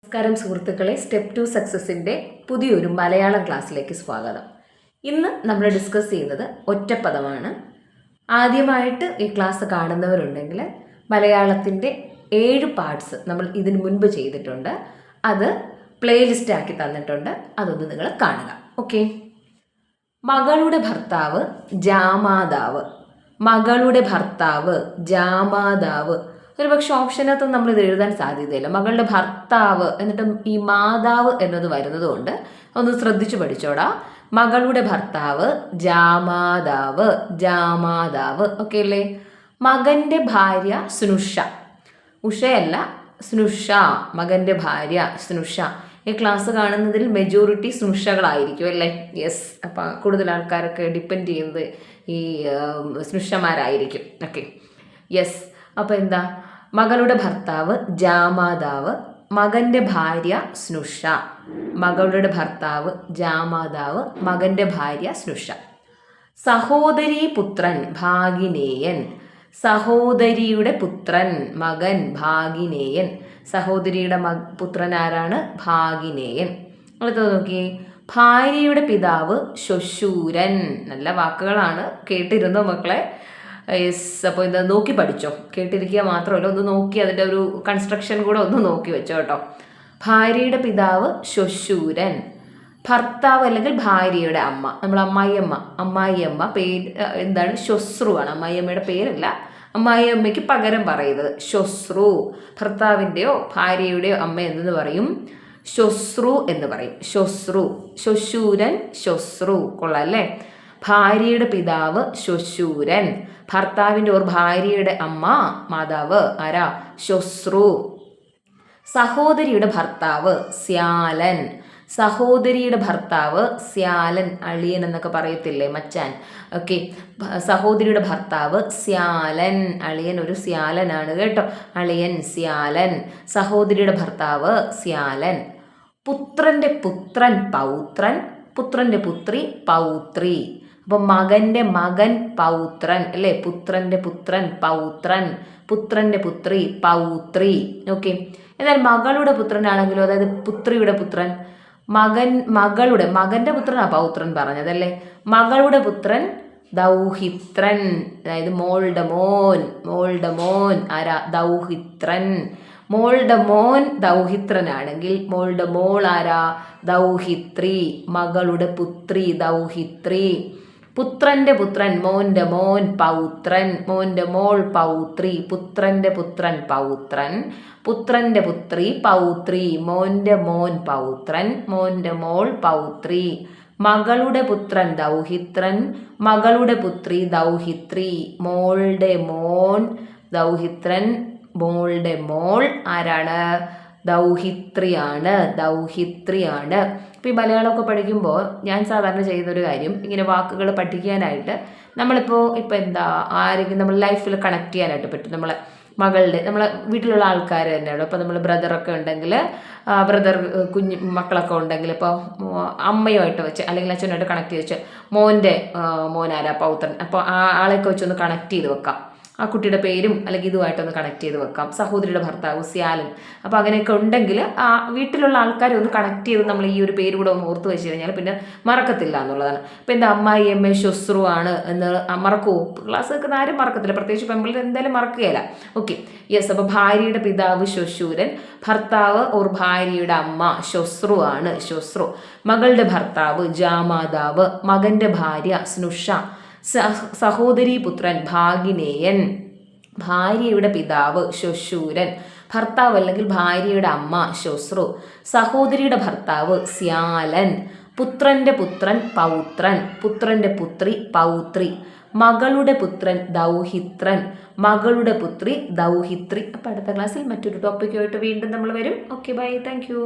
നമസ്കാരം സുഹൃത്തുക്കളെ, സ്റ്റെപ്പ് 2 സക്സസിൻ്റെ പുതിയൊരു മലയാളം ക്ലാസ്സിലേക്ക് സ്വാഗതം. ഇന്ന് നമ്മൾ ഡിസ്കസ് ചെയ്യുന്നത് ഒറ്റപ്പദമാണ്. ആദ്യമായിട്ട് ഈ ക്ലാസ് കാണുന്നവരുണ്ടെങ്കിൽ മലയാളത്തിൻ്റെ 7 പാർട്സ് നമ്മൾ ഇതിനു മുൻപ് ചെയ്തിട്ടുണ്ട്. അത് പ്ലേലിസ്റ്റ് ആക്കി തന്നിട്ടുണ്ട്, അതൊന്ന് നിങ്ങൾ കാണുക. ഓക്കെ. മകളുടെ ഭർത്താവ് ജാമാതാവ്. മകളുടെ ഭർത്താവ് ജാമാതാവ്. ഒരു പക്ഷെ ഓപ്ഷനകത്ത് നമ്മൾ ഇത് എഴുതാൻ സാധ്യതയില്ല. മകളുടെ ഭർത്താവ് എന്നിട്ട് ഈ മാതാവ് എന്നത് വരുന്നത് കൊണ്ട് ഒന്ന് ശ്രദ്ധിച്ചു പഠിച്ചോടാ. മകളുടെ ഭർത്താവ് ജാമാതാവ്. ജാമാതാവ്. ഓക്കെ അല്ലേ? മകൻ്റെ ഭാര്യ സ്നുഷ. ഉഷയല്ല, സ്നുഷ. മകൻ്റെ ഭാര്യ സ്നുഷ. ഈ ക്ലാസ് കാണുന്നതിൽ മെജോറിറ്റി സ്നുഷകളായിരിക്കും അല്ലേ? യെസ്. അപ്പം കൂടുതൽ ആൾക്കാരൊക്കെ ഡിപ്പെൻഡ് ചെയ്യുന്നത് ഈ സ്നുഷമാരായിരിക്കും. ഓക്കെ. യെസ്. അപ്പോൾ എന്താ? മകളുടെ ഭർത്താവ് ജാമാതാവ്, മകൻ്റെ ഭാര്യ സ്നുഷ. മകളുടെ ഭർത്താവ് ജാമാതാവ്, മകൻ്റെ ഭാര്യ സ്നുഷ. സഹോദരീ പുത്രൻ ഭാഗിനേയൻ. സഹോദരിയുടെ പുത്രൻ മകൻ ഭാഗിനേയൻ. സഹോദരിയുടെ പുത്രൻ ആരാണ്? ഭാഗിനേയൻ. അടുത്തത് നോക്കിയേ. ഭാര്യയുടെ പിതാവ് ശ്വശൂരൻ. നല്ല വാക്കുകളാണ്, കേട്ടിരുന്നോ മക്കളെ? യെസ്. അപ്പോൾ ഇത് നോക്കി പഠിച്ചോ. കേട്ടിരിക്കുക മാത്രമല്ല, ഒന്ന് നോക്കി അതിൻ്റെ ഒരു കൺസ്ട്രക്ഷൻ കൂടെ ഒന്ന് നോക്കി വെച്ചോ കേട്ടോ. ഭാര്യയുടെ പിതാവ് ശ്വശൂരൻ. ഭർത്താവ് അല്ലെങ്കിൽ ഭാര്യയുടെ അമ്മ, നമ്മൾ അമ്മായിയമ്മ പേര് എന്താണ്? ശ്വശ്രുവാണ്. അമ്മായിയമ്മയുടെ പേരല്ല, അമ്മായിയമ്മയ്ക്ക് പകരം പറയുന്നത് ശ്വശ്രു. ഭർത്താവിൻ്റെയോ ഭാര്യയുടെയോ അമ്മ എന്തെന്ന് പറയും? ശ്വശ്രു എന്ന് പറയും. ശ്വശ്രു. ശ്വശൂരൻ, ശ്വശ്രു. കൊള്ളാം അല്ലേ? ഭാര്യയുടെ പിതാവ് ശ്വശൂരൻ. ഭർത്താവിൻ്റെ ഓർ ഭാര്യയുടെ അമ്മ മാതാവ് ആരാ? ശ്വശ്രു. സഹോദരിയുടെ ഭർത്താവ് സ്യാലൻ. സഹോദരിയുടെ ഭർത്താവ് സ്യാലൻ. അളിയൻ എന്നൊക്കെ പറയത്തില്ലേ, മച്ചാൻ. ഓക്കെ. സഹോദരിയുടെ ഭർത്താവ് സ്യാലൻ. അളിയൻ ഒരു സ്യാലനാണ് കേട്ടോ. അളിയൻ സ്യാലൻ. സഹോദരിയുടെ ഭർത്താവ് സ്യാലൻ. പുത്രൻ്റെ പുത്രൻ പൗത്രൻ. പുത്രൻ്റെ പുത്രി പൗത്രി. അപ്പം മകൻ്റെ മകൻ പൗത്രൻ അല്ലേ? പുത്രൻ്റെ പുത്രൻ പൗത്രൻ. പുത്രൻ്റെ പുത്രി പൗത്രി. ഓക്കെ. എന്നാൽ മകളുടെ പുത്രനാണെങ്കിലോ, അതായത് പുത്രിയുടെ പുത്രൻ, മകൻ്റെ പുത്രനാണ് പൗത്രൻ പറഞ്ഞതല്ലേ? മകളുടെ പുത്രൻ ദൗഹിത്രൻ. അതായത് മോളുടെ മോൻ ആരാ? ദൗഹിത്രൻ. മോളുടെ മോൻ ദൗഹിത്രനാണെങ്കിൽ മോളുടെ മോൾ ആരാ? ദൗഹിത്രി. മകളുടെ പുത്രി ദൗഹിത്രി. പുത്രൻ്റെ പുത്രൻ മോൻ്റെ മോൻ പൗത്രൻ. മോൻ്റെ മോൾ പൗത്രി. പുത്രൻ്റെ പുത്രൻ പൗത്രൻ. പുത്രൻ്റെ പുത്രി പൗത്രി. മോൻ്റെ മോൻ പൗത്രൻ. മോൻ്റെ മോൾ പൗത്രി. മകളുടെ പുത്രൻ ദൗഹിത്രൻ. മകളുടെ പുത്രി ദൗഹിത്രി. മോളുടെ മോൻ ദൗഹിത്രൻ. മോളുടെ മോൾ ആരാണ്? ദൗഹിത്രിയാണ്. ദൗഹിത്രിയാണ്. ഇപ്പോൾ ഈ മലയാളമൊക്കെ പഠിക്കുമ്പോൾ ഞാൻ സാധാരണ ചെയ്യുന്നൊരു കാര്യം, ഇങ്ങനെ വാക്കുകൾ പഠിക്കാനായിട്ട് നമ്മളിപ്പോൾ എന്താ ആരെങ്കിലും നമ്മൾ ലൈഫിൽ കണക്ട് ചെയ്യാനായിട്ട് പറ്റും. നമ്മളെ വീട്ടിലുള്ള ആൾക്കാർ തന്നെയാണ്. ഇപ്പോൾ നമ്മൾ ബ്രദറൊക്കെ ഉണ്ടെങ്കിൽ കുഞ്ഞു മക്കളൊക്കെ ഉണ്ടെങ്കിൽ ഇപ്പോൾ അമ്മയുമായിട്ട് വെച്ച് അല്ലെങ്കിൽ അച്ഛനുമായിട്ട് കണക്ട് ചെയ്ത് വെച്ച് മോനാരാ? പൗത്രൻ. അപ്പോൾ ആ ആളെയൊക്കെ വെച്ചൊന്ന് കണക്ട് ചെയ്ത് വെക്കാം. ആ കുട്ടിയുടെ പേരും അല്ലെങ്കിൽ ഇതുമായിട്ടൊന്ന് കണക്ട് ചെയ്ത് വെക്കാം. സഹോദരിയുടെ ഭർത്താവ് സ്യാലൻ. അപ്പോൾ അങ്ങനെയൊക്കെ ഉണ്ടെങ്കിൽ ആ വീട്ടിലുള്ള ആൾക്കാരെ ഒന്ന് കണക്ട് ചെയ്ത് നമ്മൾ ഈ ഒരു പേര് കൂടെ ഒന്ന് ഓർത്ത് വെച്ച് കഴിഞ്ഞാൽ പിന്നെ മറക്കത്തില്ല എന്നുള്ളതാണ്. ഇപ്പോൾ എന്താ അമ്മായിയമ്മ ശ്വശ്രു ആണ് എന്ന് മറക്കുമോ? ക്ലാസ് വെക്കുന്ന ആരും മറക്കത്തില്ല, പ്രത്യേകിച്ച് പെൺപിള്ളേർ എന്തായാലും മറക്കുകയില്ല. ഓക്കെ. യെസ്. അപ്പോൾ ഭാര്യയുടെ പിതാവ് ശ്വശൂരൻ. ഭർത്താവ് ഓർ ഭാര്യയുടെ അമ്മ ശ്വശ്രു ആണ്. ശ്വശ്രു. മകളുടെ ഭർത്താവ് ജാമാതാവ്. മകൻ്റെ ഭാര്യ സ്നുഷ. സഹോദരീ പുത്രൻ ഭാഗിനേയൻ. ഭാര്യയുടെ പിതാവ് ശ്വശൂരൻ. ഭർത്താവ് അല്ലെങ്കിൽ ഭാര്യയുടെ അമ്മ ശ്വശ്രു. സഹോദരിയുടെ ഭർത്താവ് സ്യാലൻ. പുത്രൻ്റെ പുത്രൻ പൗത്രൻ. പുത്രൻ്റെ പുത്രി പൗത്രി. മകളുടെ പുത്രൻ ദൗഹിത്രൻ. മകളുടെ പുത്രി ദൗഹിത്രി. അപ്പോൾ അടുത്ത ക്ലാസ്സിൽ മറ്റൊരു ടോപ്പിക്കുമായിട്ട് വീണ്ടും നമ്മൾ വരും. Okay, bye. Thank U.